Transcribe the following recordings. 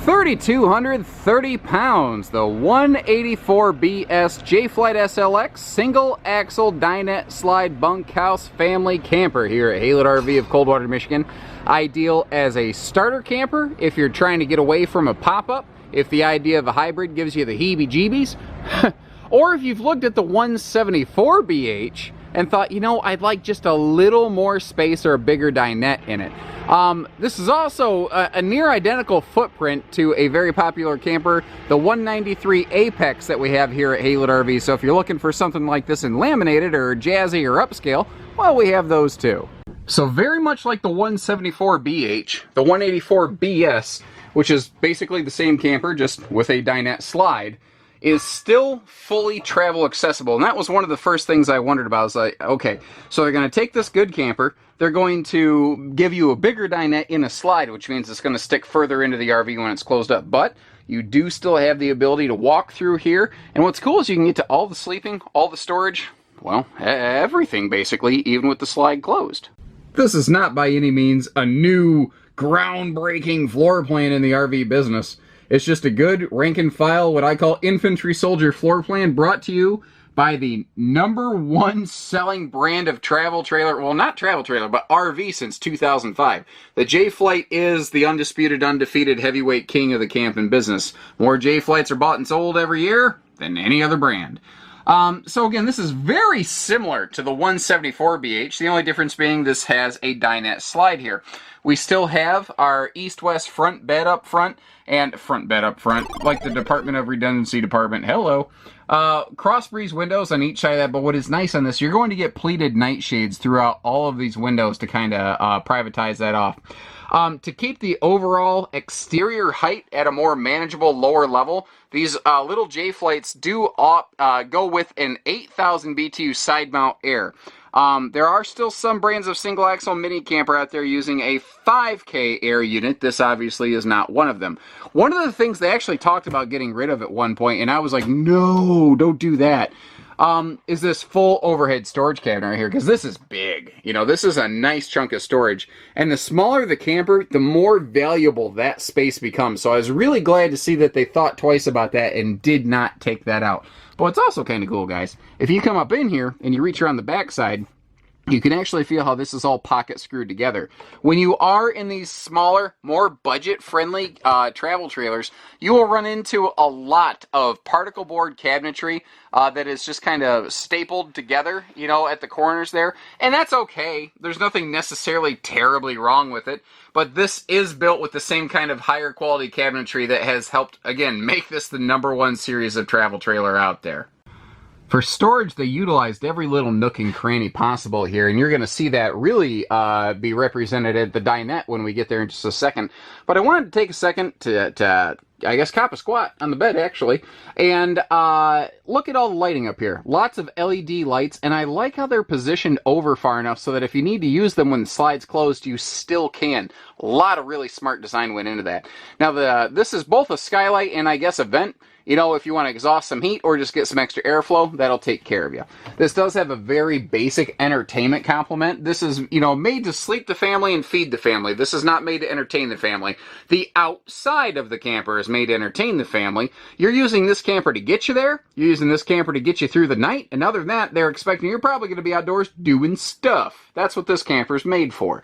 3,230 pounds, the 184BS J-Flight SLX single axle dinette slide bunkhouse family camper here at Haylett RV of Coldwater, Michigan. Ideal as a starter camper if you're trying to get away from a pop-up, if the idea of a hybrid gives you the heebie-jeebies, or if you've looked at the 174BH and thought, you know, I'd like just a little more space or a bigger dinette in it. This is also a near identical footprint to a very popular camper, the 193 Apex that we have here at Haylett RV. So if you're looking for something like this in laminated or jazzy or upscale, well, we have those too. So very much like the 174BH, the 184BS, which is basically the same camper just with a dinette slide, is still fully travel accessible. And that was one of the first things I wondered about. I was like, okay, so they're going to take this good camper, they're going to give you a bigger dinette in a slide, which means it's going to stick further into the RV when it's closed up. But you do still have the ability to walk through here. And what's cool is you can get to all the sleeping, all the storage, well, everything basically, even with the slide closed. This is not by any means a new groundbreaking floor plan in the RV business. It's just a good rank and file, what I call infantry soldier floor plan, brought to you by the #1 selling brand of travel trailer, well, not travel trailer, but RV since 2005. The J-Flight is the undisputed, undefeated heavyweight king of the camping business. More J-Flights are bought and sold every year than any other brand. So again, this is very similar to the 174BH, the only difference being this has a dinette slide here. We still have our east-west front bed up front, and front bed up front, like the Department of Redundancy Department, hello. Cross breeze windows on each side of that, but what is nice on this, you're going to get pleated night shades throughout all of these windows to kind of privatize that off. To keep the overall exterior height at a more manageable lower level, these little J-Flights do go with an 8,000 BTU side mount air. There are still some brands of single axle mini camper out there using a 5K air unit. This obviously is not one of them. One of the things they actually talked about getting rid of at one point, and I was like, no, don't do that, is this full overhead storage cabinet right here, because this is big. You know, this is a nice chunk of storage. And the smaller the camper, the more valuable that space becomes. So I was really glad to see that they thought twice about that and did not take that out. But it's also kind of cool, guys. If you come up in here and you reach around the back side, you can actually feel how this is all pocket screwed together. When you are in these smaller, more budget-friendly travel trailers, you will run into a lot of particle board cabinetry that is just kind of stapled together, you know, at the corners there. And that's okay. There's nothing necessarily terribly wrong with it. But this is built with the same kind of higher quality cabinetry that has helped, again, make this the #1 series of travel trailer out there. For storage, they utilized every little nook and cranny possible here, and you're going to see that really be represented at the dinette when we get there in just a second. But I wanted to take a second to I guess, cop a squat on the bed, actually, and look at all the lighting up here. Lots of LED lights, and I like how they're positioned over far enough so that if you need to use them when the slide's closed, you still can. A lot of really smart design went into that. Now, this is both a skylight and, I guess, a vent. You know, if you want to exhaust some heat or just get some extra airflow, that'll take care of you. This does have a very basic entertainment complement. This is, you know, made to sleep the family and feed the family. This is not made to entertain the family. The outside of the camper is made to entertain the family. You're using this camper to get you there. You're using this camper to get you through the night. And other than that, they're expecting you're probably going to be outdoors doing stuff. That's what this camper is made for.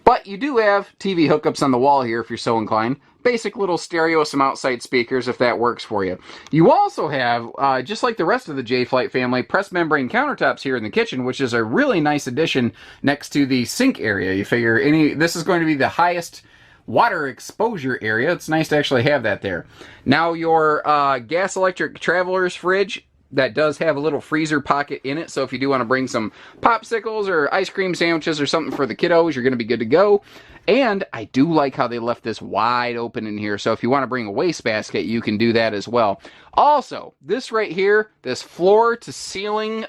But you do have TV hookups on the wall here if you're so inclined. Basic little stereo, some outside speakers if that works for you. You also have, just like the rest of the J-Flight family, pressed membrane countertops here in the kitchen, which is a really nice addition next to the sink area. You figure this is going to be the highest water exposure area. It's nice to actually have that there. Now your gas electric traveler's fridge, that does have a little freezer pocket in it, so if you do want to bring some popsicles or ice cream sandwiches or something for the kiddos, you're going to be good to go. And I do like how they left this wide open in here, so if you want to bring a wastebasket, you can do that as well. Also, this right here, this floor-to-ceiling,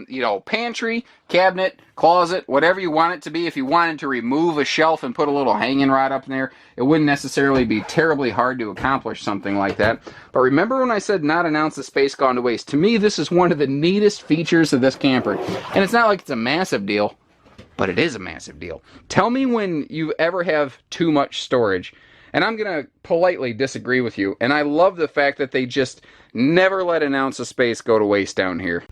you know, pantry, cabinet, closet, whatever you want it to be. If you wanted to remove a shelf and put a little hanging rod up in there, it wouldn't necessarily be terribly hard to accomplish something like that. But remember when I said not an ounce of space gone to waste? To me, this is one of the neatest features of this camper. And it's not like it's a massive deal, but it is a massive deal. Tell me when you ever have too much storage. And I'm going to politely disagree with you. And I love the fact that they just never let an ounce of space go to waste down here.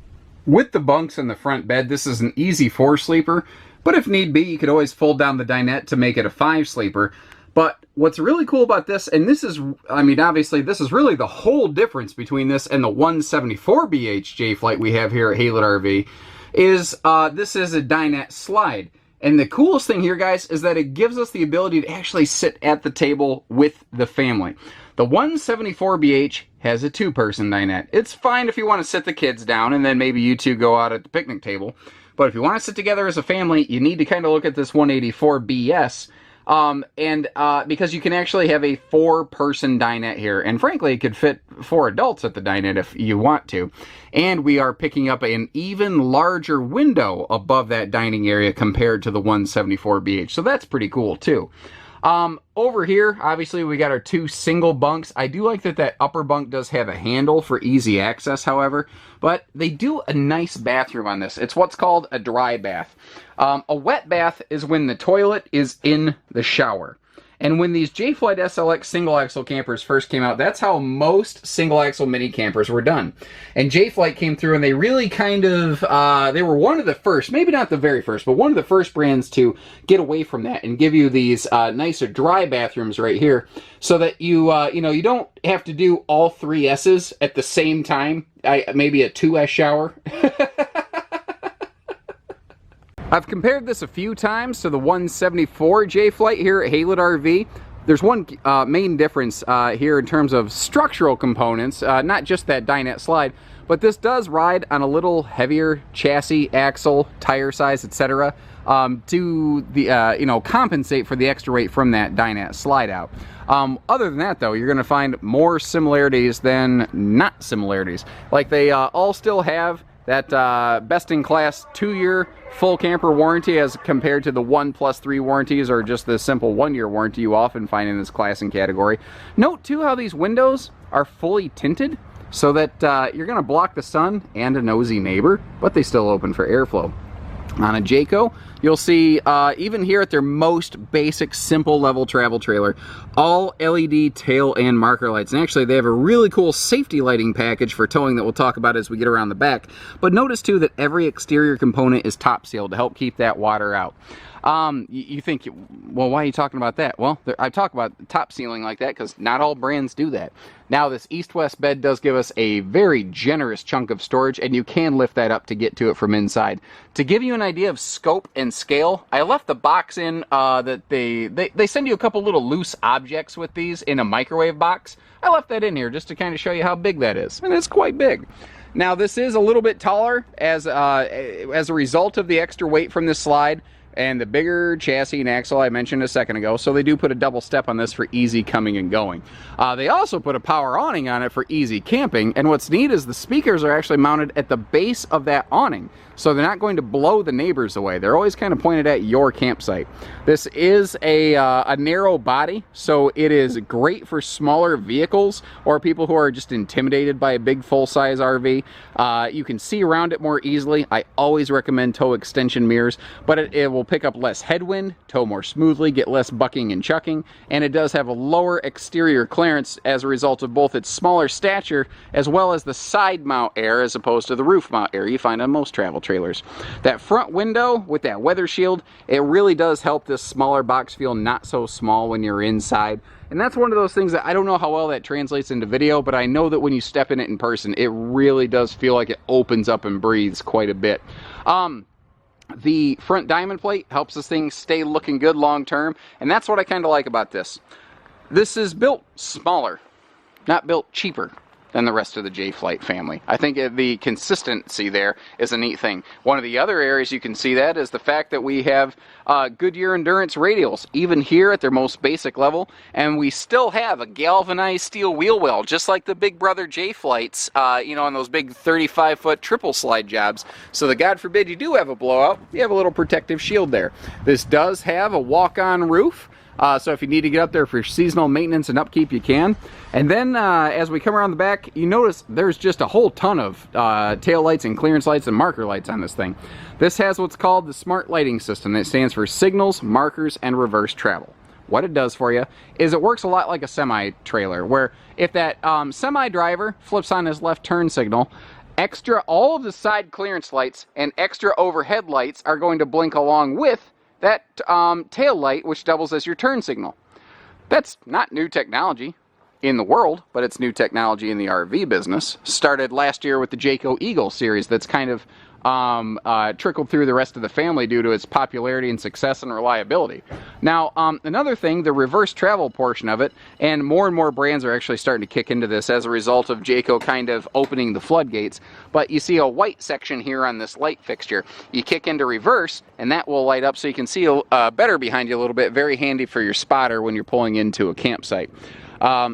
With the bunks in the front bed, this is an easy 4-sleeper, but if need be, you could always fold down the dinette to make it a 5-sleeper. But what's really cool about this, and this is, I mean, obviously, this is really the whole difference between this and the 174BH J-Flight we have here at Haylett RV, is this is a Dinette Slide. And the coolest thing here, guys, is that it gives us the ability to actually sit at the table with the family. The 174BH has a 2-person dinette. It's fine if you want to sit the kids down and then maybe you two go out at the picnic table. But if you want to sit together as a family, you need to kind of look at this 184BS. Because you can actually have a 4-person dinette here. And frankly, it could fit 4 adults at the dinette if you want to. And we are picking up an even larger window above that dining area compared to the 174BH. So that's pretty cool too. Over here, obviously, we got our 2 single bunks. I do like that that upper bunk does have a handle for easy access, however, but they do a nice bathroom on this. It's what's called a dry bath. A wet bath is when the toilet is in the shower. And when these J-Flight SLX single-axle campers first came out, that's how most single-axle mini campers were done. And J-Flight came through and they really kind of, they were one of the first, maybe not the very first, but one of the first brands to get away from that and give you these nicer dry bathrooms right here so that you, you don't have to do all 3 S's at the same time, maybe a 2S shower. I've compared this a few times to the 174 J-Flight here at Haylett RV. There's one main difference here in terms of structural components, not just that dinette slide, but this does ride on a little heavier chassis, axle, tire size, etc. To the compensate for the extra weight from that dinette slide out. Other than that, though, you're going to find more similarities than not similarities. Like they all still have that best-in-class 2-year full camper warranty as compared to the 1+3 warranties or just the simple 1-year warranty you often find in this class and category. Note, too, how these windows are fully tinted so that you're going to block the sun and a nosy neighbor, but they still open for airflow. On a Jayco, you'll see, even here at their most basic, simple level travel trailer, all LED tail and marker lights. And actually, they have a really cool safety lighting package for towing that we'll talk about as we get around the back. But notice, too, that every exterior component is top sealed to help keep that water out. You think, well, why are you talking about that? Well, I talk about top sealing like that because not all brands do that. Now, this east-west bed does give us a very generous chunk of storage, and you can lift that up to get to it from inside. To give you an idea of scope and scale, I left the box in that they send you a couple little loose objects with these in a microwave box. I left that in here just to kind of show you how big that is, and it's quite big. Now, this is a little bit taller as a result of the extra weight from this slide and the bigger chassis and axle I mentioned a second ago, so they do put a double step on this for easy coming and going. They also put a power awning on it for easy camping, and what's neat is the speakers are actually mounted at the base of that awning, so they're not going to blow the neighbors away. They're always kind of pointed at your campsite. This is a narrow body, so it is great for smaller vehicles or people who are just intimidated by a big full-size RV. You can see around it more easily. I always recommend tow extension mirrors, but it will pick up less headwind, tow more smoothly, get less bucking and chucking, and it does have a lower exterior clearance as a result of both its smaller stature as well as the side mount air as opposed to the roof mount air you find on most travel trailers. That front window with that weather shield, it really does help this smaller box feel not so small when you're inside. And that's one of those things that I don't know how well that translates into video, but I know that when you step in it in person, it really does feel like it opens up and breathes quite a bit. The front diamond plate helps this thing stay looking good long term, and that's what I kind of like about this. This is built smaller, not built cheaper than the rest of the J-Flight family. I think the consistency there is a neat thing. One of the other areas you can see that is the fact that we have Goodyear Endurance radials, even here at their most basic level, and we still have a galvanized steel wheel well, just like the big brother J-Flights, on those big 35-foot triple slide jobs. So that God forbid you do have a blowout, you have a little protective shield there. This does have a walk-on roof. So if you need to get up there for seasonal maintenance and upkeep, you can. And then as we come around the back, you notice there's just a whole ton of tail lights and clearance lights and marker lights on this thing. This has what's called the smart lighting system. That stands for signals, markers, and reverse travel. what it does for you is it works a lot like a semi-trailer, where if that semi-driver flips on his left turn signal, all of the side clearance lights and extra overhead lights are going to blink along with that tail light, which doubles as your turn signal. That's not new technology in the world, but it's new technology in the RV business. Started last year with the Jayco Eagle series that's kind of trickled through the rest of the family due to its popularity and success and reliability. Now, another thing, the reverse travel portion of it, and more brands are actually starting to kick into this as a result of Jayco kind of opening the floodgates, but you see a white section here on this light fixture. You kick into reverse, and that will light up so you can see better behind you a little bit. Very handy for your spotter when you're pulling into a campsite.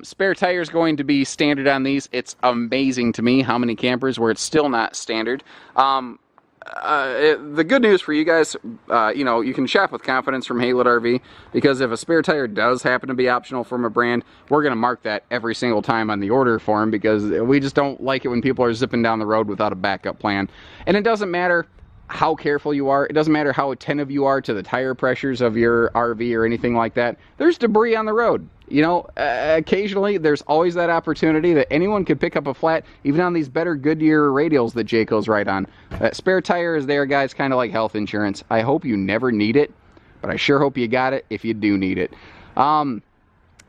Spare tire is going to be standard on these. It's amazing to me how many campers where it's still not standard. The good news for you guys, you know, you can shop with confidence from Haylett RV, because if a spare tire does happen to be optional from a brand, we're going to mark that every single time on the order form, because we just don't like it when people are zipping down the road without a backup plan. And it doesn't matter how careful you are. It doesn't matter how attentive you are to the tire pressures of your RV or anything like that. There's debris on the road. You know, occasionally there's always that opportunity that anyone could pick up a flat, even on these better Goodyear radials that Jayco's right on. That spare tire is there, guys, kind of like health insurance. I hope you never need it, but I sure hope you got it if you do need it.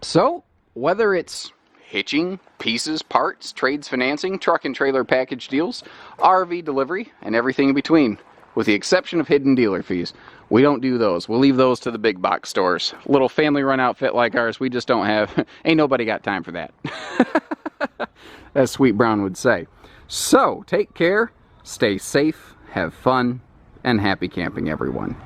So whether it's hitching, pieces, parts, trades, financing, truck and trailer package deals, RV delivery, and everything in between, with the exception of hidden dealer fees. We don't do those. We'll leave those to the big box stores. Little family run outfit like ours, we just don't have. Ain't nobody got time for that. As Sweet Brown would say. So, take care, stay safe, have fun, and happy camping, everyone.